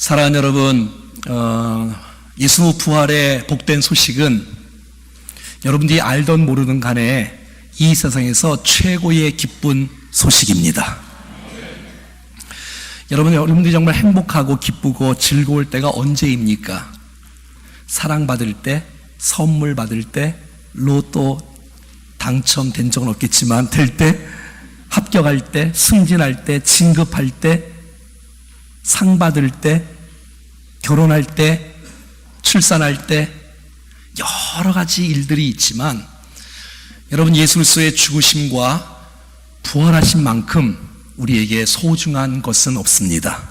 사랑하는 여러분, 예수 부활의 복된 소식은 여러분들이 알던 모르든 간에 이 세상에서 최고의 기쁜 소식입니다. 여러분들이 정말 행복하고 기쁘고 즐거울 때가 언제입니까? 사랑받을 때, 선물 받을 때, 로또 당첨된 적은 없겠지만 될 때, 합격할 때, 승진할 때, 진급할 때, 상 받을 때, 결혼할 때, 출산할 때, 여러 가지 일들이 있지만 여러분, 예수 그리스도의 죽으심과 부활하신 만큼 우리에게 소중한 것은 없습니다.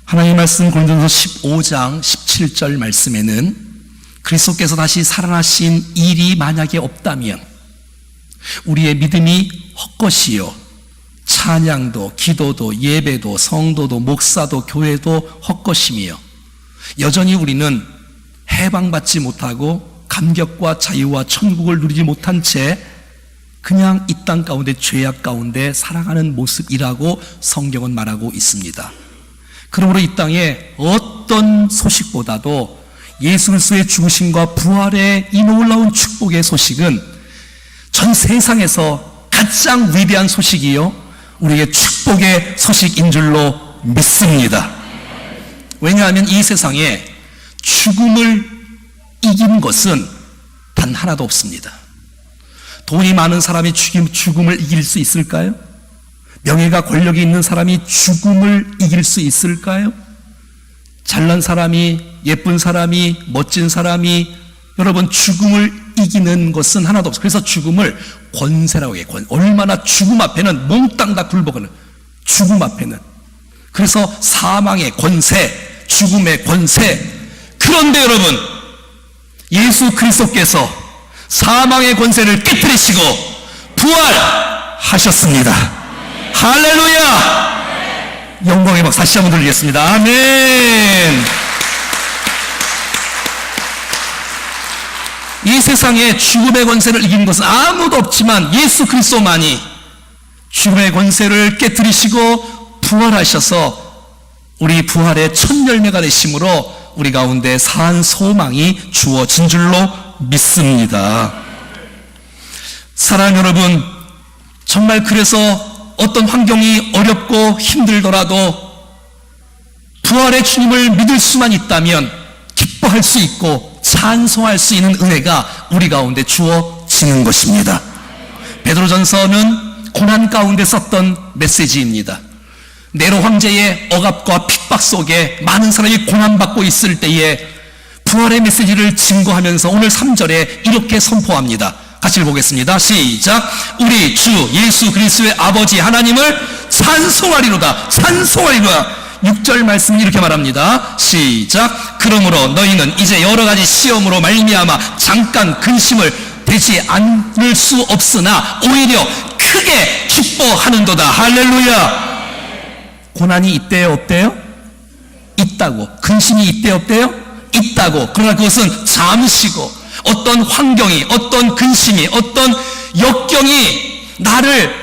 하나님의 말씀 고린도전서 15장 17절 말씀에는 그리스도께서 다시 살아나신 일이 만약에 없다면 우리의 믿음이 헛것이요 찬양도, 기도도, 예배도, 성도도, 목사도, 교회도 헛것이며 여전히 우리는 해방받지 못하고 감격과 자유와 천국을 누리지 못한 채 그냥 이 땅 가운데 죄악 가운데 살아가는 모습이라고 성경은 말하고 있습니다. 그러므로 이 땅에 어떤 소식보다도 예수 그리스도의 죽으심과 부활의 이 놀라운 축복의 소식은 전 세상에서 가장 위대한 소식이요 우리에게 축복의 소식인 줄로 믿습니다. 왜냐하면 이 세상에 죽음을 이긴 것은 단 하나도 없습니다. 돈이 많은 사람이 죽음을 이길 수 있을까요? 명예가 권력이 있는 사람이 죽음을 이길 수 있을까요? 잘난 사람이, 예쁜 사람이, 멋진 사람이 여러분 죽음을 이기는 것은 하나도 없어요. 그래서 죽음을 권세라고 해요. 얼마나 죽음 앞에는 몽땅 다 굴복하는, 죽음 앞에는. 그래서 사망의 권세, 죽음의 권세. 그런데 여러분, 예수 그리스도께서 사망의 권세를 깨뜨리시고 부활하셨습니다. 할렐루야! 영광의 박수 다시 한번 돌리겠습니다. 아멘. 이 세상에 죽음의 권세를 이긴 것은 아무도 없지만 예수 그리스도만이 죽음의 권세를 깨뜨리시고 부활하셔서 우리 부활의 첫 열매가 되심으로 우리 가운데 산 소망이 주어진 줄로 믿습니다. 사랑하는 여러분, 정말 그래서 어떤 환경이 어렵고 힘들더라도 부활의 주님을 믿을 수만 있다면 기뻐할 수 있고 찬송할 수 있는 은혜가 우리 가운데 주어지는 것입니다. 베드로전서는 고난 가운데 썼던 메시지입니다. 네로 황제의 억압과 핍박 속에 많은 사람이 고난받고 있을 때에 부활의 메시지를 증거하면서 오늘 3절에 이렇게 선포합니다. 같이 보겠습니다. 시작. 우리 주 예수 그리스도의 아버지 하나님을 찬송하리로다. 찬송하리로다. 6절 말씀 이렇게 말합니다. 시작. 그러므로 너희는 이제 여러 가지 시험으로 말미암아 잠깐 근심을 되지 않을 수 없으나 오히려 크게 기뻐하는도다. 할렐루야. 고난이 있대요, 없대요? 있다고. 근심이 있대요, 없대요? 있다고. 그러나 그것은 잠시고 어떤 환경이, 어떤 근심이, 어떤 역경이 나를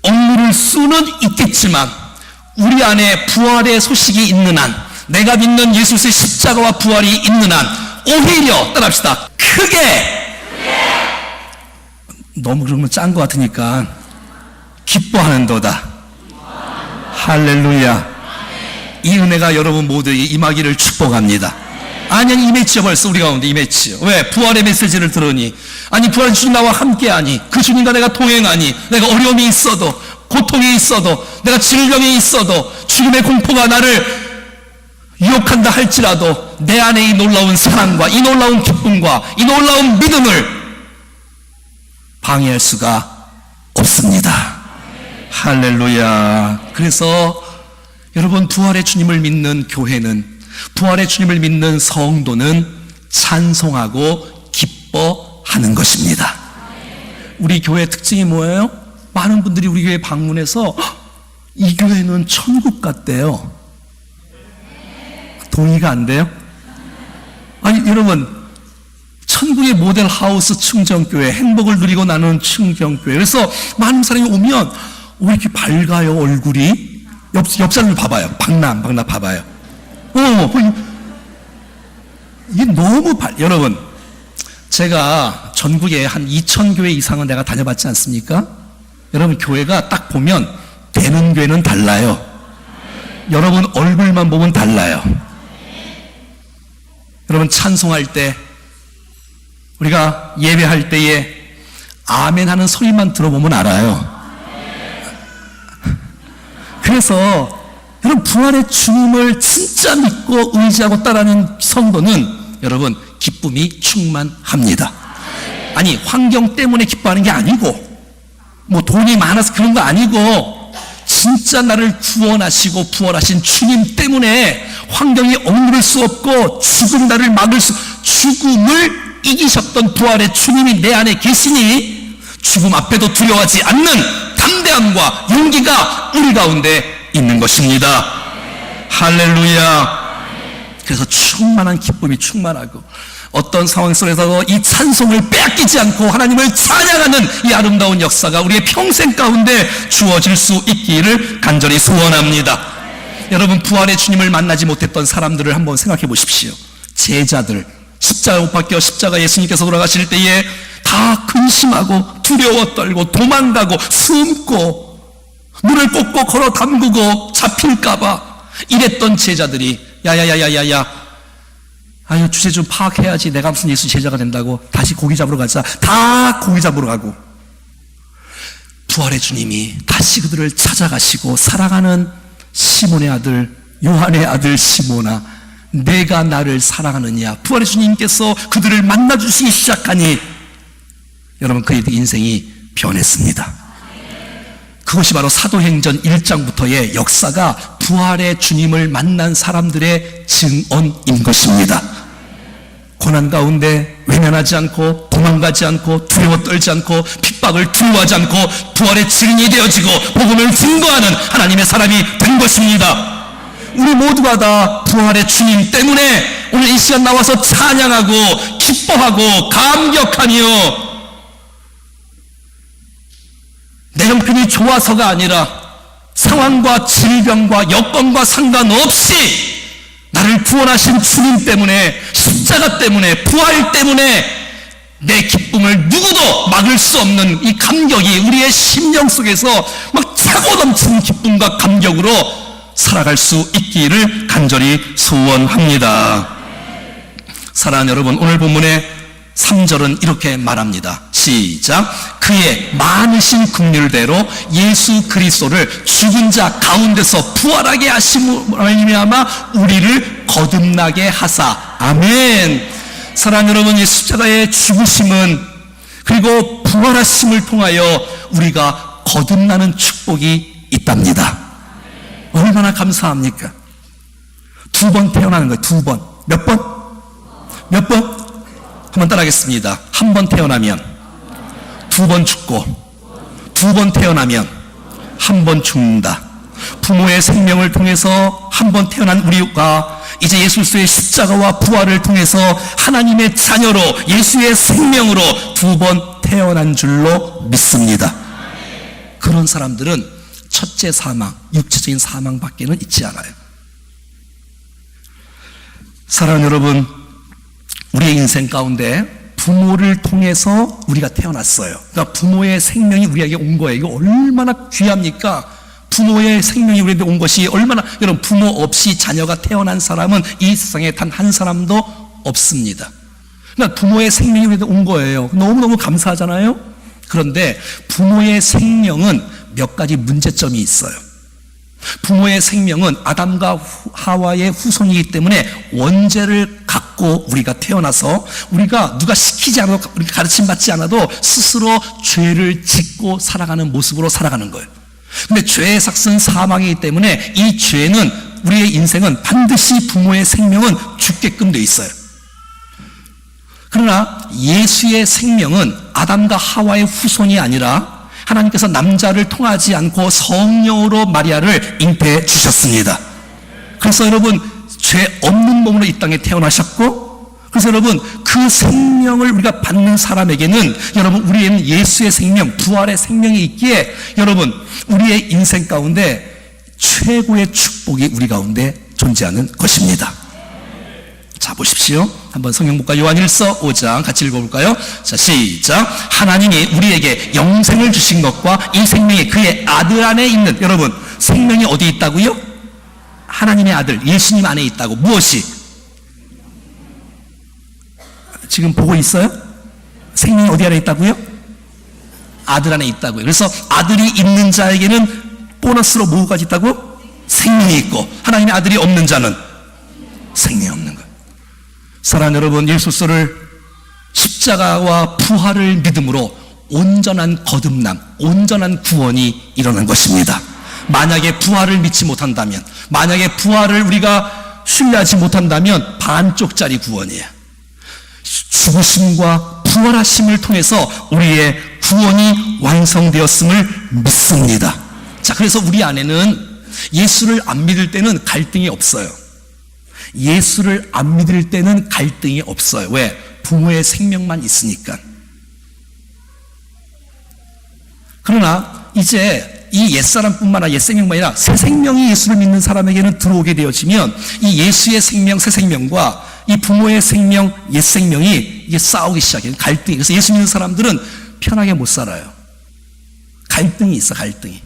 억누를 수는 있겠지만 우리 안에 부활의 소식이 있는 한, 내가 믿는 예수의 십자가와 부활이 있는 한 오히려 따라합시다. 크게 너무 그러면 짠 것 같으니까 기뻐하는도다. 할렐루야. 이 은혜가 여러분 모두에게 임하기를 축복합니다. 아니 임했지요. 벌써 우리 가운데 임했지요. 왜? 부활의 메시지를 들으니. 아니 부활의 주님 나와 함께하니 그 주님과 내가 동행하니 내가 어려움이 있어도 고통이 있어도 내가 질병이 있어도 죽음의 공포가 나를 유혹한다 할지라도 내 안에 이 놀라운 사랑과 이 놀라운 기쁨과 이 놀라운 믿음을 방해할 수가 없습니다. 할렐루야. 그래서 여러분 부활의 주님을 믿는 교회는, 부활의 주님을 믿는 성도는 찬송하고 기뻐하는 것입니다. 우리 교회의 특징이 뭐예요? 많은 분들이 우리 교회 방문해서 이 교회는 천국 같대요. 동의가 안 돼요? 아니 여러분, 천국의 모델 하우스 충정교회, 행복을 누리고 나누는 충정교회. 그래서 많은 사람이 오면 왜 이렇게 밝아요 얼굴이? 옆 사람을 봐봐요. 박나 봐봐요. 이게 너무 여러분, 제가 전국에 한 2,000교회 이상은 내가 다녀봤지 않습니까? 여러분, 교회가 딱 보면 되는 교회는 달라요. 여러분 얼굴만 보면 달라요. 여러분, 찬송할 때, 우리가 예배할 때에 아멘 하는 소리만 들어보면 알아요. 그래서 여러분, 부활의 주님을 진짜 믿고 의지하고 따르는 성도는 여러분 기쁨이 충만합니다. 아니, 환경 때문에 기뻐하는 게 아니고, 뭐 돈이 많아서 그런 거 아니고, 진짜 나를 구원하시고 부활하신 주님 때문에 환경이 억누를 수 없고 나를 막을 죽음을 이기셨던 부활의 주님이 내 안에 계시니 죽음 앞에도 두려워하지 않는 담대함과 용기가 우리 가운데 있는 것입니다. 할렐루야. 그래서 충만한 기쁨이 충만하고, 어떤 상황 속에서 이 찬송을 빼앗기지 않고 하나님을 찬양하는 이 아름다운 역사가 우리의 평생 가운데 주어질 수 있기를 간절히 소원합니다. 여러분, 부활의 주님을 만나지 못했던 사람들을 한번 생각해 보십시오. 제자들, 십자가 못 박혀 십자가 예수님께서 돌아가실 때에 다 근심하고 두려워 떨고 도망가고 숨고 눈을 꼭꼭 걸어 담그고 잡힐까봐 이랬던 제자들이 야야야야야야, 아유, 주제 좀 파악해야지. 내가 무슨 예수 제자가 된다고. 다시 고기 잡으러 가자. 다 고기 잡으러 가고, 부활의 주님이 다시 그들을 찾아가시고, 사랑하는 시몬의 아들, 요한의 아들 시몬아, 내가 나를 사랑하느냐. 부활의 주님께서 그들을 만나주시기 시작하니 여러분, 그의 인생이 변했습니다. 그것이 바로 사도행전 1장부터의 역사가 부활의 주님을 만난 사람들의 증언인 것입니다. 고난 가운데 외면하지 않고 도망가지 않고 두려워 떨지 않고 핍박을 두려워하지 않고 부활의 증인이 되어지고 복음을 증거하는 하나님의 사람이 된 것입니다. 우리 모두가 다 부활의 주님 때문에 오늘 이 시간 나와서 찬양하고 기뻐하고 감격하며, 내 형편이 좋아서가 아니라 상황과 질병과 여건과 상관없이 나를 구원하신 주님 때문에, 십자가 때문에, 부활 때문에 내 기쁨을 누구도 막을 수 없는 이 감격이 우리의 심령 속에서 막 차고 넘치는 기쁨과 감격으로 살아갈 수 있기를 간절히 소원합니다. 사랑하는 여러분, 오늘 본문의 3절은 이렇게 말합니다. 시작. 그의 많으신 긍휼대로 예수 그리스도를 죽은 자 가운데서 부활하게 하심으로 말미암아 우리를 거듭나게 하사. 아멘. 사랑하는 여러분, 이 십자가의 죽으심은, 그리고 부활하심을 통하여 우리가 거듭나는 축복이 있답니다. 얼마나 감사합니까? 2번 태어나는 거예요. 2번. 몇 번? 몇 번? 한번 따라하겠습니다. 1번 태어나면 2번 죽고, 2번 태어나면 1번 죽는다. 부모의 생명을 통해서 1번 태어난 우리가 이제 예수 그리스도의 십자가와 부활을 통해서 하나님의 자녀로 예수의 생명으로 2번 태어난 줄로 믿습니다. 그런 사람들은 첫째 사망, 육체적인 사망밖에는 있지 않아요. 사랑하는 여러분, 우리의 인생 가운데 부모를 통해서 우리가 태어났어요. 그러니까 부모의 생명이 우리에게 온 거예요. 이거 얼마나 귀합니까? 부모의 생명이 우리에게 온 것이 얼마나, 여러분, 부모 없이 자녀가 태어난 사람은 이 세상에 단 한 사람도 없습니다. 그러니까 부모의 생명이 우리에게 온 거예요. 너무너무 감사하잖아요? 그런데 부모의 생명은 몇 가지 문제점이 있어요. 부모의 생명은 아담과 하와의 후손이기 때문에 원죄를 갖고 우리가 태어나서 우리가 누가 시키지 않아도, 우리가 가르침 받지 않아도 스스로 죄를 짓고 살아가는 모습으로 살아가는 거예요. 근데 죄의 삭은 사망이기 때문에 이 죄는, 우리의 인생은 반드시 부모의 생명은 죽게끔 돼 있어요. 그러나 예수의 생명은 아담과 하와의 후손이 아니라 하나님께서 남자를 통하지 않고 성령으로 마리아를 잉태해 주셨습니다. 그래서 여러분, 죄 없는 몸으로 이 땅에 태어나셨고, 그래서 여러분, 그 생명을 우리가 받는 사람에게는, 여러분, 우리에는 예수의 생명, 부활의 생명이 있기에 여러분, 우리의 인생 가운데 최고의 축복이 우리 가운데 존재하는 것입니다. 자, 보십시오. 한번 성경 볼까요? 요한일서 5장 같이 읽어볼까요? 자, 시작. 하나님이 우리에게 영생을 주신 것과 이 생명이 그의 아들 안에 있는, 여러분, 생명이 어디 있다고요? 하나님의 아들 예수님 안에 있다고. 무엇이? 지금 보고 있어요? 생명이 어디 안에 있다고요? 아들 안에 있다고요. 그래서 아들이 있는 자에게는 보너스로 뭐가 있다고? 생명이 있고, 하나님의 아들이 없는 자는 생명이 없는 거예요. 사랑하는 여러분, 예수를 십자가와 부활을 믿음으로 온전한 거듭남, 온전한 구원이 일어난 것입니다. 만약에 부활을 믿지 못한다면, 만약에 부활을 우리가 신뢰하지 못한다면 반쪽짜리 구원이에요. 죽으심과 부활하심을 통해서 우리의 구원이 완성되었음을 믿습니다. 자, 그래서 우리 안에는 예수를 안 믿을 때는 갈등이 없어요. 예수를 안 믿을 때는 갈등이 없어요. 왜? 부모의 생명만 있으니까. 그러나 이제 이 옛사람뿐만 아니라 옛생명만 아니라 새 생명이 예수를 믿는 사람에게는 들어오게 되어지면 이 예수의 생명, 새 생명과 이 부모의 생명, 옛생명이 이게 싸우기 시작해요. 갈등이. 그래서 예수 믿는 사람들은 편하게 못 살아요. 갈등이 있어, 갈등이.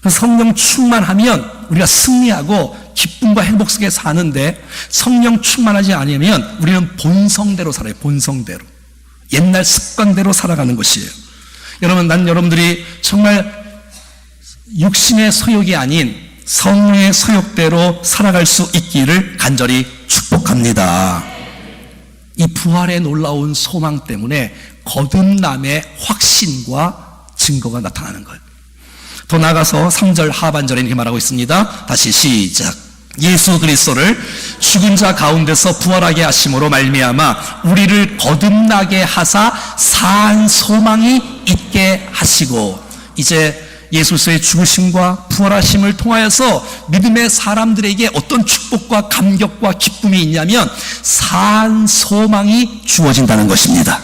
그래서 성령 충만하면 우리가 승리하고 기쁨과 행복 속에 사는데, 성령 충만하지 않으면 우리는 본성대로 살아요. 본성대로. 옛날 습관대로 살아가는 것이에요. 여러분, 난 여러분들이 정말 육신의 소욕이 아닌 성령의 소욕대로 살아갈 수 있기를 간절히 축복합니다. 이 부활의 놀라운 소망 때문에 거듭남의 확신과 증거가 나타나는 거예요. 더 나아가서 3절 하반절에 이렇게 말하고 있습니다. 다시 시작. 예수 그리스도를 죽은 자 가운데서 부활하게 하심으로 말미암아 우리를 거듭나게 하사 산 소망이 있게 하시고. 이제 예수의 죽으심과 부활하심을 통하여서 믿음의 사람들에게 어떤 축복과 감격과 기쁨이 있냐면 산 소망이 주어진다는 것입니다.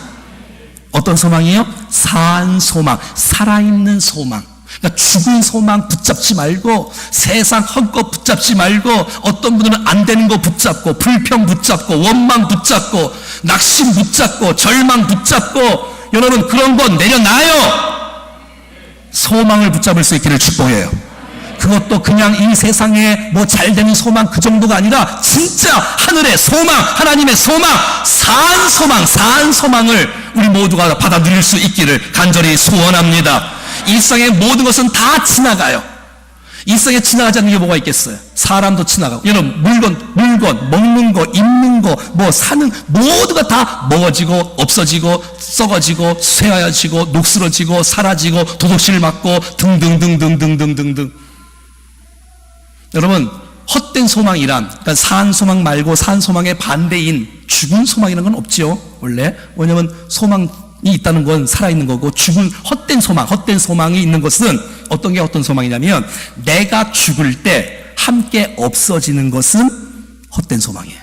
어떤 소망이요? 산 소망, 살아있는 소망. 그러니까 죽은 소망 붙잡지 말고, 세상 헛것 붙잡지 말고, 어떤 분들은 안 되는 거 붙잡고, 불평 붙잡고, 원망 붙잡고, 낙심 붙잡고, 절망 붙잡고, 여러분 그런 건 내려놔요. 소망을 붙잡을 수 있기를 축복해요. 그것도 그냥 이 세상에 뭐 잘되는 소망 그 정도가 아니라 진짜 하늘의 소망, 하나님의 소망, 산 소망을 우리 모두가 받아 누릴 수 있기를 간절히 소원합니다. 일상의 모든 것은 다 지나가요. 일상에 지나가지 않는 게 뭐가 있겠어요? 사람도 지나가고, 여러분 물건, 먹는 거, 입는 거, 뭐 사는 모두가 다 먹어지고 없어지고 썩어지고 쇠하여지고 녹슬어지고 사라지고 도둑질 맞고 등등등등등등등등. 여러분, 헛된 소망이란, 그러니까 산 소망 말고 산 소망의 반대인 죽은 소망이라는 건 없지요, 원래. 왜냐면 소망이 있다는 건 살아있는 거고, 죽은 헛된 소망이 있는 것은 어떤 게 어떤 소망이냐면 내가 죽을 때 함께 없어지는 것은 헛된 소망이에요.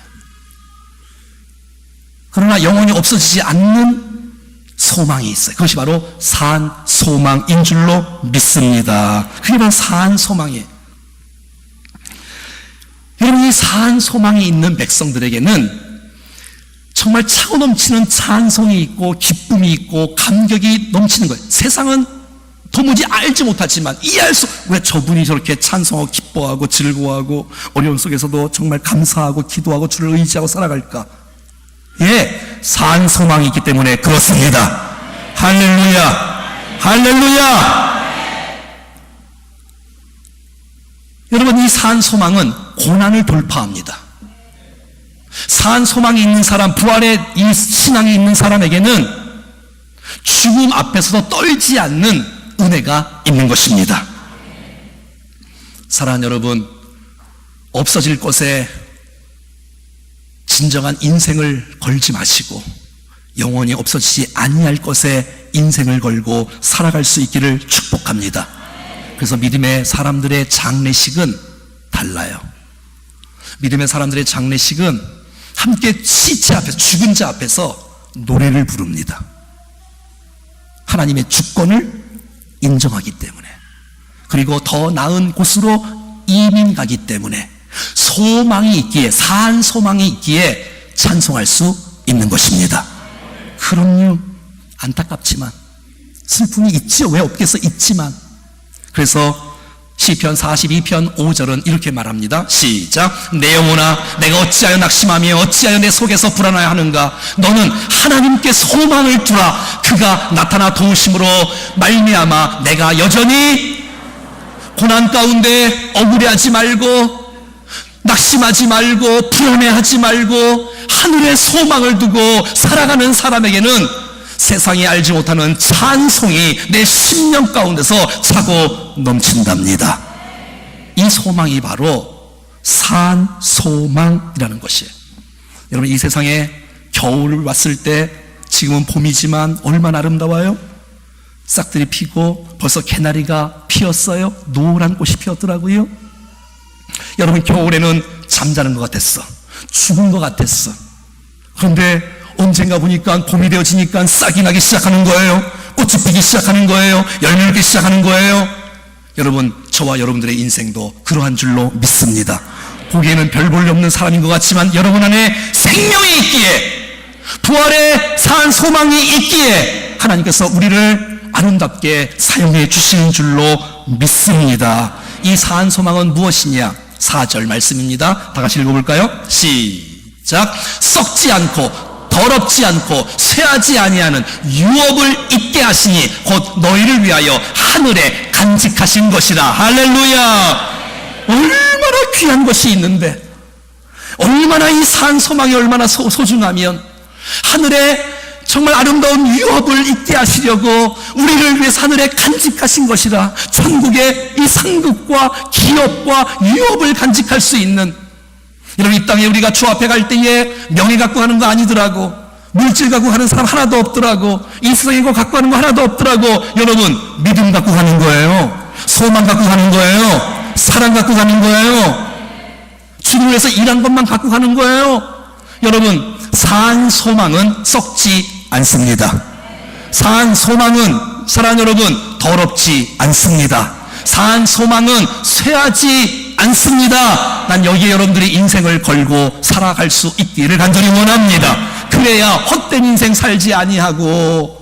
그러나 영원히 없어지지 않는 소망이 있어요. 그것이 바로 산 소망인 줄로 믿습니다. 그게 바로 산 소망이에요. 여러분, 이 산 소망이 있는 백성들에게는 정말 차고 넘치는 찬송이 있고 기쁨이 있고 감격이 넘치는 거예요. 세상은 도무지 알지 못하지만 이해할 수, 왜 저분이 저렇게 찬송하고 기뻐하고 즐거워하고 어려운 속에서도 정말 감사하고 기도하고 주를 의지하고 살아갈까? 예, 산 소망이 있기 때문에 그렇습니다. 할렐루야, 할렐루야. 여러분, 이 산 소망은 고난을 돌파합니다. 산 소망이 있는 사람, 부활의 이 신앙이 있는 사람에게는 죽음 앞에서도 떨지 않는 은혜가 있는 것입니다. 사랑하는 여러분, 없어질 것에 진정한 인생을 걸지 마시고 영원히 없어지지 아니할 것에 인생을 걸고 살아갈 수 있기를 축복합니다. 그래서 믿음의 사람들의 장례식은 달라요. 믿음의 사람들의 장례식은 함께 시체 앞에서, 죽은 자 앞에서 노래를 부릅니다. 하나님의 주권을 인정하기 때문에. 그리고 더 나은 곳으로 이민 가기 때문에 소망이 있기에, 산 소망이 있기에 찬송할 수 있는 것입니다. 그럼요, 안타깝지만 슬픔이 있지요. 왜 없겠어? 있지만. 그래서 시편 42편 5절은 이렇게 말합니다. 시작. 내 영혼아, 내가 어찌하여 낙심하며 어찌하여 내 속에서 불안하여 하는가? 너는 하나님께 소망을 두라. 그가 나타나 도우심으로 말미암아 내가 여전히 고난 가운데 억울해하지 말고 낙심하지 말고 불안해하지 말고 하늘에 소망을 두고 살아가는 사람에게는 세상이 알지 못하는 찬송이 내 심령 가운데서 차고 넘친답니다. 이 소망이 바로 산 소망이라는 것이에요. 여러분, 이 세상에 겨울을 왔을 때 지금은 봄이지만 얼마나 아름다워요? 싹들이 피고 벌써 개나리가 피었어요. 노란 꽃이 피었더라고요. 여러분, 겨울에는 잠자는 것 같았어. 죽은 것 같았어. 그런데 언젠가 보니까 봄이 되어지니까 싹이 나기 시작하는 거예요. 꽃이 피기 시작하는 거예요. 열매 맺기 시작하는 거예요. 여러분, 저와 여러분들의 인생도 그러한 줄로 믿습니다. 보기에는 별 볼일 없는 사람인 것 같지만 여러분 안에 생명이 있기에, 부활의 산 소망이 있기에 하나님께서 우리를 아름답게 사용해 주시는 줄로 믿습니다. 이 산 소망은 무엇이냐? 4절 말씀입니다. 다 같이 읽어볼까요? 시작. 썩지 않고 더럽지 않고 쇠하지 아니하는 유업을 있게 하시니 곧 너희를 위하여 하늘에 간직하신 것이라. 할렐루야. 얼마나 귀한 것이 있는데, 얼마나 이 산 소망이 얼마나 소중하면 하늘에 정말 아름다운 유업을 있게 하시려고 우리를 위해서 하늘에 간직하신 것이라. 천국의 이 상급과 기업과 유업을 간직할 수 있는, 여러분, 이 땅에 우리가 주 앞에 갈 때에 명예 갖고 가는 거 아니더라고. 물질 갖고 가는 사람 하나도 없더라고. 이 세상에 이거 갖고 가는 거 하나도 없더라고. 여러분, 믿음 갖고 가는 거예요. 소망 갖고 가는 거예요. 사랑 갖고 가는 거예요. 주를 위해서 일한 것만 갖고 가는 거예요. 여러분, 산 소망은 썩지 않습니다. 산 소망은, 사랑하는 여러분, 더럽지 않습니다. 산 소망은 쇠하지 않습니다. 난 여기에 여러분들이 인생을 걸고 살아갈 수 있기를 간절히 원합니다. 그래야 헛된 인생 살지 아니하고,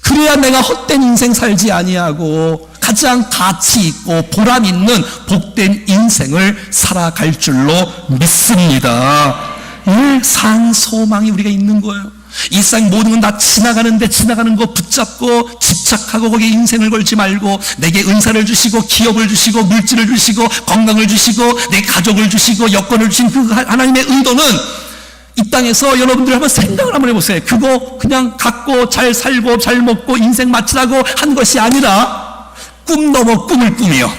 그래야 내가 헛된 인생 살지 아니하고 가장 가치 있고 보람 있는 복된 인생을 살아갈 줄로 믿습니다. 이 산 소망이 우리가 있는 거예요. 이 세상 모든 건 다 지나가는데 지나가는 거 붙잡고 집착하고 거기에 인생을 걸지 말고, 내게 은사를 주시고 기업을 주시고 물질을 주시고 건강을 주시고 내 가족을 주시고 여건을 주신 그 하나님의 의도는 이 땅에서 여러분들 한번 생각을 한번 해보세요. 그거 그냥 갖고 잘 살고 잘 먹고 인생 마치라고 한 것이 아니라 꿈 넘어 꿈을 꾸며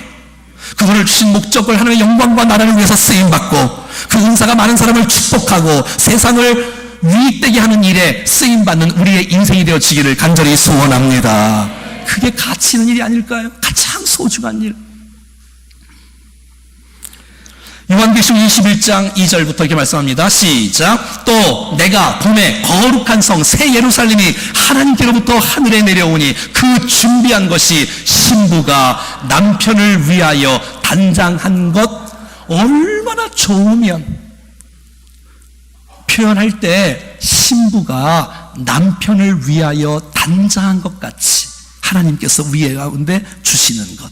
그거를 주신 목적을 하나님의 영광과 나라를 위해서 쓰임받고 그 은사가 많은 사람을 축복하고 세상을 유익되게 하는 일에 쓰임받는 우리의 인생이 되어지기를 간절히 소원합니다. 그게 가치 있는 일이 아닐까요? 가장 소중한 일. 요한계시록 21장 2절부터 이렇게 말씀합니다. 시작. 또 내가 봄에 거룩한 성 새 예루살렘이 하나님께로부터 하늘에 내려오니 그 준비한 것이 신부가 남편을 위하여 단장한 것. 얼마나 좋으면, 표현할 때 신부가 남편을 위하여 단장한 것 같이 하나님께서 위에 가운데 주시는 것.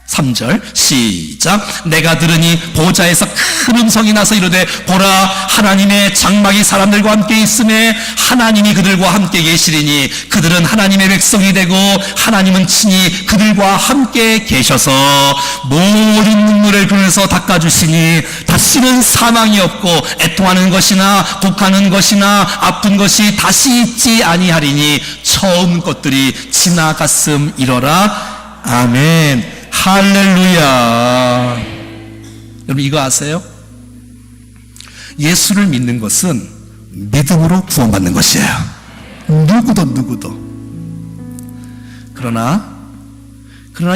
3절 시작. 내가 들으니 보좌에서 큰 음성이 나서 이르되 보라, 하나님의 장막이 사람들과 함께 있음에 하나님이 그들과 함께 계시리니 그들은 하나님의 백성이 되고 하나님은 친히 그들과 함께 계셔서 모든 눈물을 그늘에서 닦아주시니 다시는 사망이 없고 애통하는 것이나 독하는 것이나 아픈 것이 다시 있지 아니하리니 처음 것들이 지나갔음이러라. 아멘. 할렐루야. 여러분, 이거 아세요? 예수를 믿는 것은 믿음으로 구원받는 것이에요. 누구도. 그러나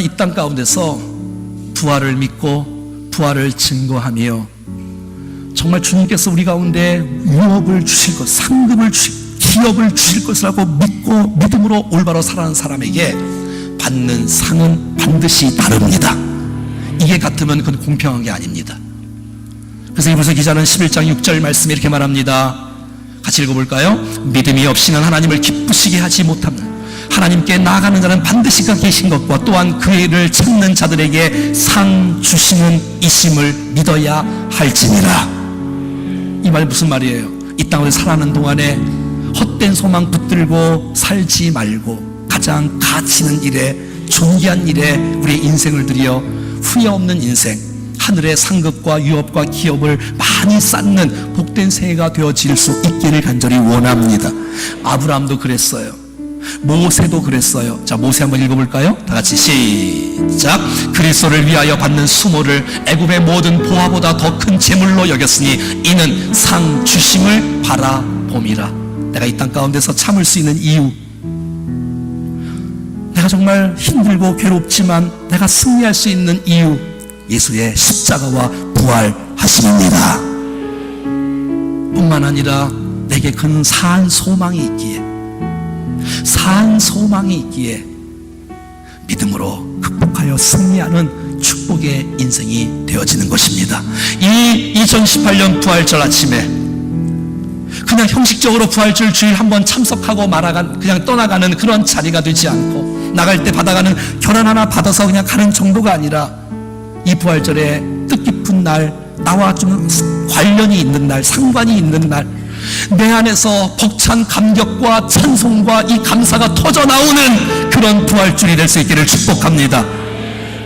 이 땅 가운데서 부활을 믿고 부활을 증거하며 정말 주님께서 우리 가운데 유업을 주실 것, 상급을 주실, 기업을 주실 것이라고 믿고 믿음으로 올바로 살아가는 사람에게 받는 상은 반드시 다릅니다. 이게 같으면 그건 공평한 게 아닙니다. 그래서 이부서 기자는 11장 6절 말씀에 이렇게 말합니다. 같이 읽어볼까요? 믿음이 없이는 하나님을 기쁘시게 하지 못합니다. 하나님께 나아가는 자는 반드시 그가 계신 것과 또한 그를 찾는 자들에게 상 주시는 이심을 믿어야 할지니라. 이 말 무슨 말이에요? 이 땅을 살아가는 동안에 헛된 소망 붙들고 살지 말고 가장 가치 있는 일에, 존귀한 일에 우리의 인생을 들여 후회 없는 인생, 하늘의 상급과 유업과 기업을 많이 쌓는 복된 새해가 되어질 수 있기를 간절히 원합니다. 아브라함도 그랬어요. 모세도 그랬어요. 자, 모세 한번 읽어볼까요? 다 같이 시작. 그리스도를 위하여 받는 수모를 애굽의 모든 보화보다 더 큰 재물로 여겼으니 이는 상 주심을 바라봄이라. 내가 이 땅 가운데서 참을 수 있는 이유, 내가 정말 힘들고 괴롭지만 내가 승리할 수 있는 이유, 예수의 십자가와 부활하심입니다. 뿐만 아니라 내게 큰 산 소망이 있기에, 믿음으로 극복하여 승리하는 축복의 인생이 되어지는 것입니다. 이 2018년 부활절 아침에 그냥 형식적으로 부활절 주일 한번 참석하고 그냥 떠나가는 그런 자리가 되지 않고, 나갈 때 받아가는 결혼 하나 받아서 그냥 가는 정도가 아니라, 이 부활절에 뜻깊은 날, 나와 좀 관련이 있는 날, 상관이 있는 날, 내 안에서 벅찬 감격과 찬송과 이 감사가 터져 나오는 그런 부활절이 될 수 있기를 축복합니다.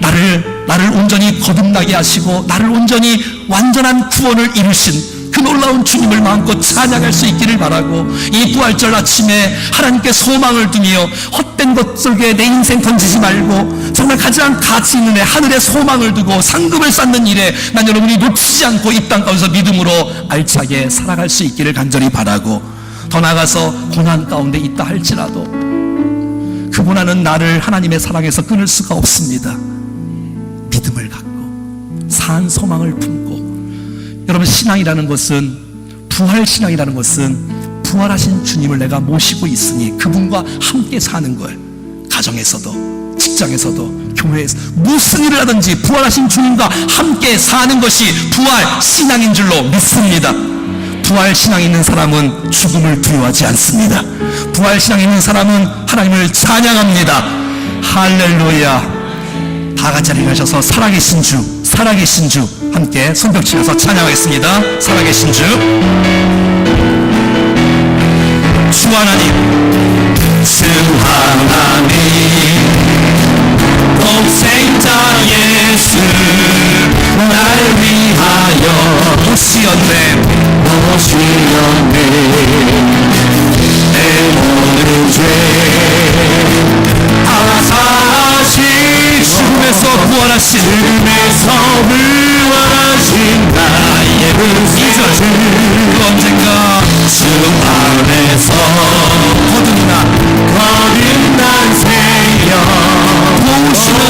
나를 온전히 거듭나게 하시고 나를 온전히 완전한 구원을 이루신 그 놀라운 주님을 마음껏 찬양할 수 있기를 바라고, 이 부활절 아침에 하나님께 소망을 두며 헛된 것 속에 내 인생 던지지 말고 정말 가장 가치 있는 애, 하늘에 소망을 두고 상급을 쌓는 일에 난 여러분이 놓치지 않고 이 땅 가운데서 믿음으로 알차게 살아갈 수 있기를 간절히 바라고, 더 나아가서 고난 가운데 있다 할지라도 그 고난은 나를 하나님의 사랑에서 끊을 수가 없습니다. 믿음을 갖고 산 소망을 품고, 여러분, 신앙이라는 것은, 부활신앙이라는 것은 부활하신 주님을 내가 모시고 있으니 그분과 함께 사는 거예요. 가정에서도, 직장에서도, 교회에서 무슨 일을 하든지 부활하신 주님과 함께 사는 것이 부활신앙인 줄로 믿습니다. 부활신앙 있는 사람은 죽음을 두려워하지 않습니다. 부활신앙 있는 사람은 하나님을 찬양합니다. 할렐루야. 다 같이 일어나셔서 살아계신 주 함께 손뼉치면서 찬양하겠습니다. 살아계신 주 하나님, 주 하나님, 독생자 예수 나를 위하여 오시었네. 내 모든 죄 사하신 죽음에서 부활하신 나의 이절 그 언젠가 주 안에서 거듭난 새여 도우시는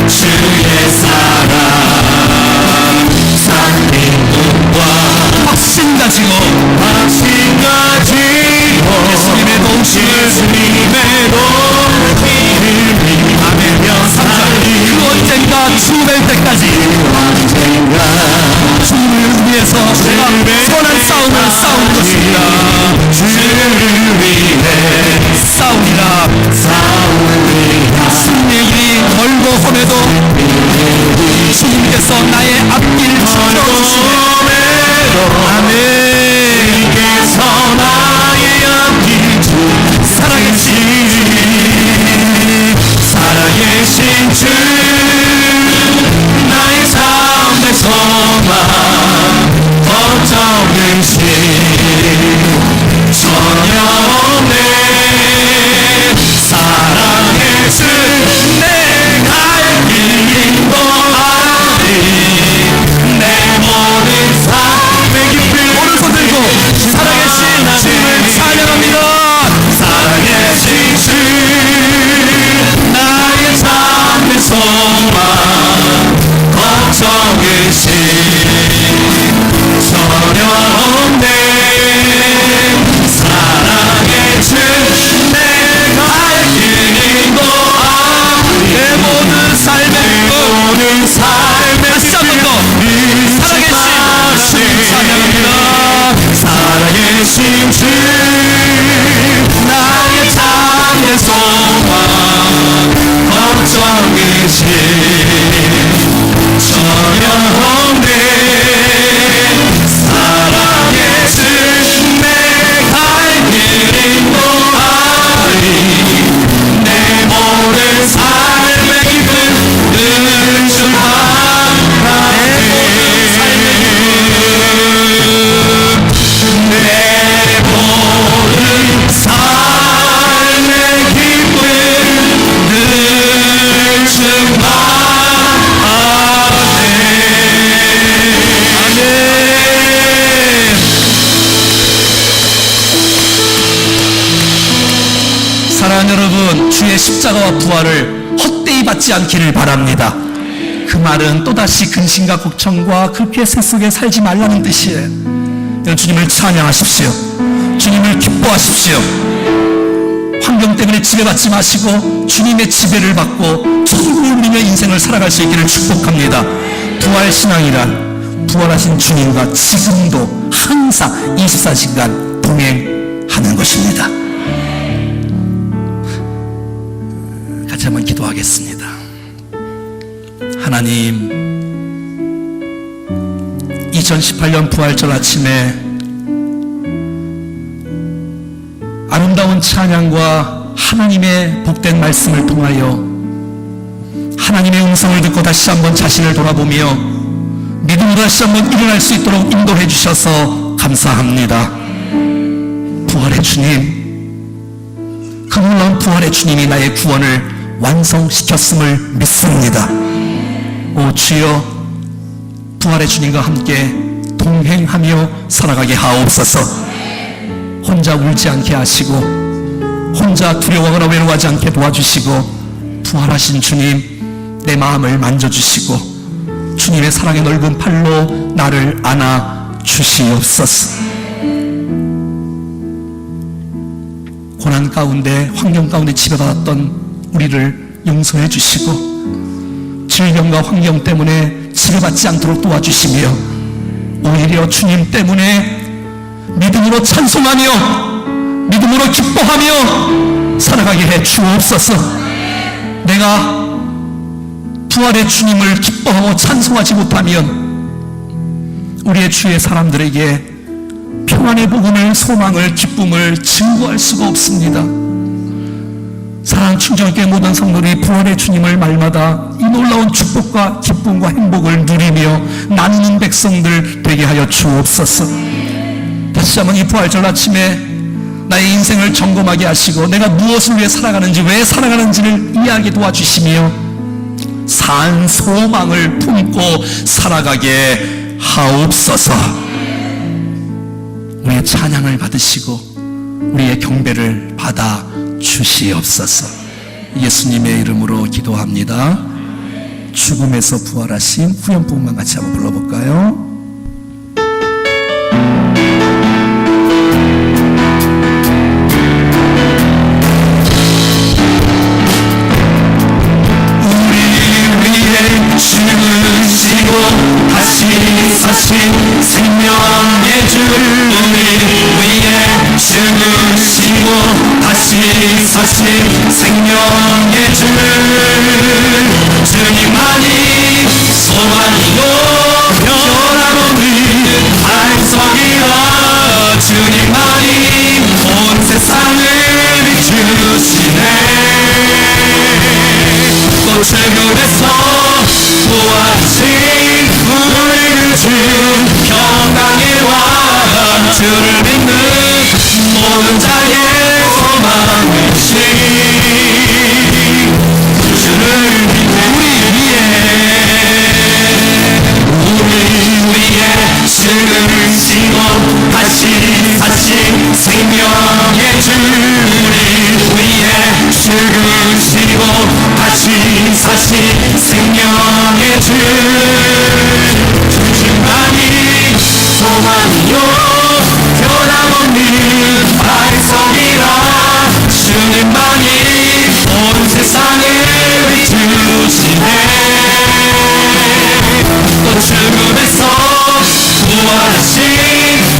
주의 사랑 산민군과 확신 가지고 예수님의 동심을 위하며 살리. 그 언젠가 죽을 때까지 주님을 위해서 내가 선한 싸움을 싸우는 것입니다. 주를 위해 싸우리라. 승리의 길이 멀고 험해도 주님께서 나의 앞길을 지켜주시네. 아멘. 살아계신 주 나의 삶의 소망 걱정 의심 전혀 없네. 사랑의 주 내 갈 길 인도하리. 내 모든 삶의 기쁨 오른손 들고 살아계신 주를 찬양합니다. 살아계신 주 나의 삶의 소망 십자가와 부활을 헛되이 받지 않기를 바랍니다. 그 말은 또다시 근심과 걱정과 그렇게 세속에 살지 말라는 뜻이에요. 주님을 찬양하십시오. 주님을 기뻐하십시오. 환경 때문에 지배받지 마시고 주님의 지배를 받고 천국을 누리며 인생을 살아갈 수 있기를 축복합니다. 부활신앙이란 부활하신 주님과 지금도 항상 24시간 동행하는 것입니다. 같이 한번 기도하겠습니다. 하나님, 2018년 부활절 아침에 아름다운 찬양과 하나님의 복된 말씀을 통하여 하나님의 음성을 듣고 다시 한번 자신을 돌아보며 믿음으로 다시 한번 일어날 수 있도록 인도해 주셔서 감사합니다. 부활의 주님, 그 놀라운 부활의 주님이 나의 구원을 완성시켰음을 믿습니다. 오 주여, 부활의 주님과 함께 동행하며 살아가게 하옵소서. 혼자 울지 않게 하시고 혼자 두려워하거나 외로워하지 않게 도와주시고 부활하신 주님, 내 마음을 만져주시고 주님의 사랑의 넓은 팔로 나를 안아 주시옵소서. 고난 가운데, 환경 가운데 지배받았던 우리를 용서해 주시고 질병과 환경 때문에 지배받지 않도록 도와주시며 오히려 주님 때문에 믿음으로 찬송하며 믿음으로 기뻐하며 살아가게 해 주옵소서. 내가 부활의 주님을 기뻐하고 찬송하지 못하면 우리의 주의 사람들에게 평안의 복음을, 소망을, 기쁨을 증거할 수가 없습니다. 사랑하는 충정교회 모든 성도들이 부활의 주님을 말마다 이 놀라운 축복과 기쁨과 행복을 누리며 나누는 백성들 되게 하여 주옵소서. 다시 한번 이 부활절 아침에 나의 인생을 점검하게 하시고 내가 무엇을 위해 살아가는지, 왜 살아가는지를 이해하게 도와주시며 산 소망을 품고 살아가게 하옵소서. 우리의 찬양을 받으시고 우리의 경배를 받아 주시옵소서. 예수님의 이름으로 기도합니다. 죽음에서 부활하신 후연복만 같이 한번 불러볼까요? 죽으시고 다시 사신 생명의 주, 우리 위에 죽으시고 다시 사신 생명의 주, 주님만이 소망이요 변함없는 반석이라, 주님만이 온 세상을 비추시네. 또 죽음에서 부활하신 우리 그 주, 평강의 왕, 주를 믿는 모든 자의 소망이신, 주를 믿는 우리 위에 죽으시고 다시 사신 생명의 주, 우리 위에 죽으시고 다시 사신 생명의 주, 주님만이 소망이요 변함없는 발성이라, 주님만이 온 세상을 비추시네. 또 죽음에서 부활하신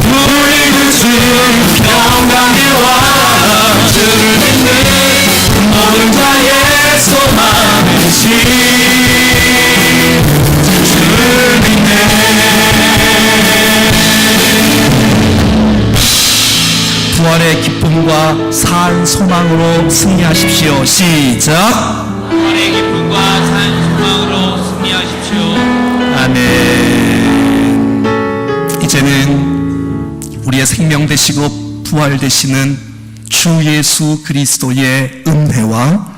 우리 구주, 평강의 왕, 주를 믿는 모든 자의 소망이신, 주를 믿네. 부활의 기쁨과 산 소망으로 승리하십시오. 시작. 부활의 기쁨과 산 소망으로 승리하십시오. 아멘. 이제는 우리의 생명 되시고 부활 되시는 주 예수 그리스도의 은혜와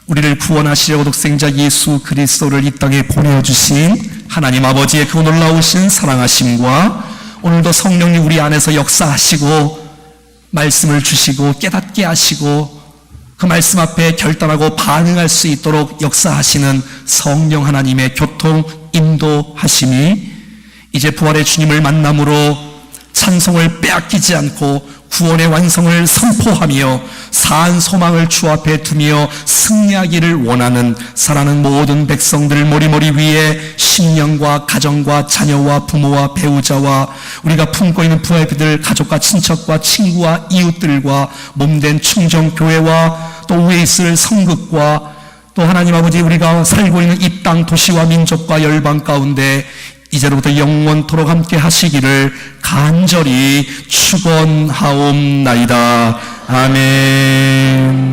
우리를 구원하시려고 독생자 예수 그리스도를 이 땅에 보내주신 하나님 아버지의 그 놀라우신 사랑하심과 오늘도 성령님 우리 안에서 역사하시고 말씀을 주시고 깨닫게 하시고 그 말씀 앞에 결단하고 반응할 수 있도록 역사하시는 성령 하나님의 교통 인도하심이 이제 부활의 주님을 만남으로 찬송을 빼앗기지 않고 구원의 완성을 선포하며 사한 소망을 주 앞에 두며 승리하기를 원하는 사랑하는 모든 백성들 머리머리 위에 신령과 가정과 자녀와 부모와 배우자와 우리가 품고 있는 부하들 가족과 친척과 친구와 이웃들과 몸된 충정교회와 또 위에 있을 성극과 또 하나님 아버지 우리가 살고 있는 이 땅 도시와 민족과 열방 가운데 이제로부터 영원토록 함께 하시기를 간절히 축원하옵나이다. 아멘.